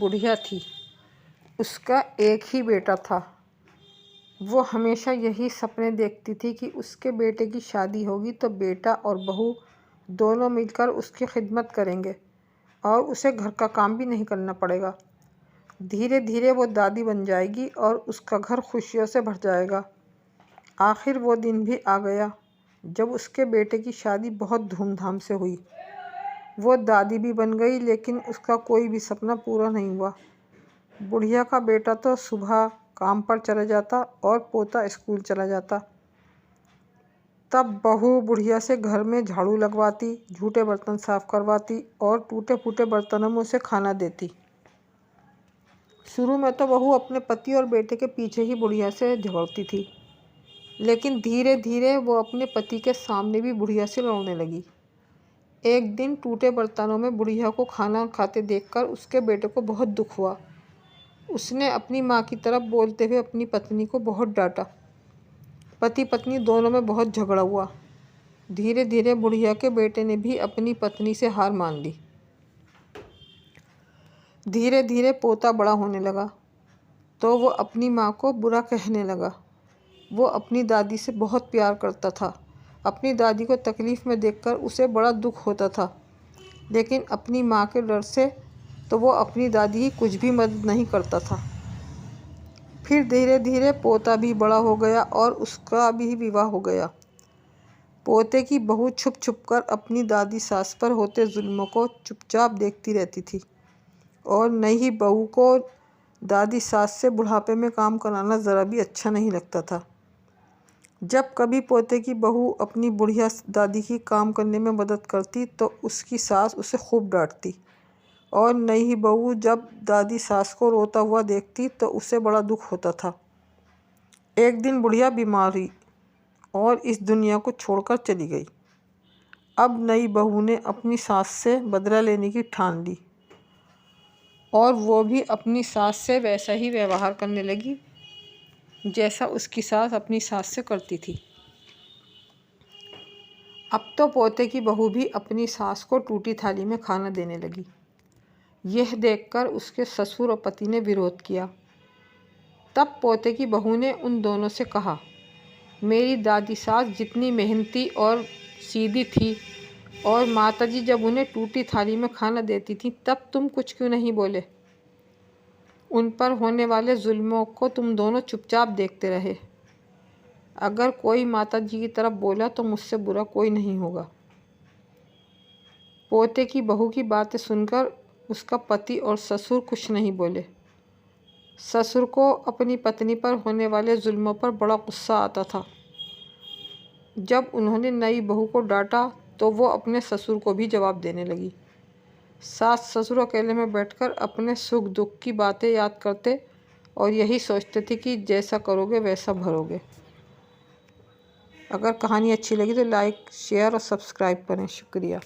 बुढ़िया थी, उसका एक ही बेटा था। वो हमेशा यही सपने देखती थी कि उसके बेटे की शादी होगी तो बेटा और बहू दोनों मिलकर उसकी खिदमत करेंगे और उसे घर का काम भी नहीं करना पड़ेगा। धीरे धीरे वो दादी बन जाएगी और उसका घर खुशियों से भर जाएगा। आखिर वो दिन भी आ गया जब उसके बेटे की शादी बहुत धूमधाम से हुई। वो दादी भी बन गई, लेकिन उसका कोई भी सपना पूरा नहीं हुआ। बुढ़िया का बेटा तो सुबह काम पर चला जाता और पोता स्कूल चला जाता। तब बहू बुढ़िया से घर में झाड़ू लगवाती, झूठे बर्तन साफ करवाती और टूटे फूटे बर्तनों में उसे खाना देती। शुरू में तो बहू अपने पति और बेटे के पीछे ही बुढ़िया से झगड़ती थी, लेकिन धीरे धीरे वो अपने पति के सामने भी बुढ़िया से लड़ने लगी। एक दिन टूटे बर्तनों में बुढ़िया को खाना खाते देखकर उसके बेटे को बहुत दुख हुआ। उसने अपनी माँ की तरफ बोलते हुए अपनी पत्नी को बहुत डांटा। पति पत्नी दोनों में बहुत झगड़ा हुआ। धीरे धीरे बुढ़िया के बेटे ने भी अपनी पत्नी से हार मान ली। धीरे धीरे पोता बड़ा होने लगा तो वो अपनी माँ को बुरा कहने लगा। वो अपनी दादी से बहुत प्यार करता था। अपनी दादी को तकलीफ़ में देखकर उसे बड़ा दुख होता था, लेकिन अपनी माँ के डर से तो वो अपनी दादी की कुछ भी मदद नहीं करता था। फिर धीरे धीरे पोता भी बड़ा हो गया और उसका भी विवाह हो गया। पोते की बहू छुप छुप कर अपनी दादी सास पर होते जुल्मों को चुपचाप देखती रहती थी और नई बहू को दादी सास से बुढ़ापे में काम कराना ज़रा भी अच्छा नहीं लगता था। जब कभी पोते की बहू अपनी बुढ़िया दादी की काम करने में मदद करती तो उसकी सास उसे खूब डांटती और नई बहू जब दादी सास को रोता हुआ देखती तो उसे बड़ा दुख होता था। एक दिन बुढ़िया बीमार हुई और इस दुनिया को छोड़कर चली गई। अब नई बहू ने अपनी सास से बदला लेने की ठान ली और वो भी अपनी सास से वैसा ही व्यवहार करने लगी जैसा उसकी सास अपनी सास से करती थी। अब तो पोते की बहू भी अपनी सास को टूटी थाली में खाना देने लगी। यह देखकर उसके ससुर और पति ने विरोध किया। तब पोते की बहू ने उन दोनों से कहा, मेरी दादी सास जितनी मेहनती और सीधी थी और माताजी जब उन्हें टूटी थाली में खाना देती थी तब तुम कुछ क्यों नहीं बोले? उन पर होने वाले जुल्मों को तुम दोनों चुपचाप देखते रहे। अगर कोई माताजी की तरफ बोला तो मुझसे बुरा कोई नहीं होगा। पोते की बहू की बातें सुनकर उसका पति और ससुर कुछ नहीं बोले। ससुर को अपनी पत्नी पर होने वाले जुल्मों पर बड़ा गुस्सा आता था। जब उन्होंने नई बहू को डांटा तो वो अपने ससुर को भी जवाब देने लगी। सास ससुर अकेले में बैठकर अपने सुख दुख की बातें याद करते और यही सोचते थे कि जैसा करोगे वैसा भरोगे। अगर कहानी अच्छी लगी तो लाइक, शेयर और सब्सक्राइब करें। शुक्रिया।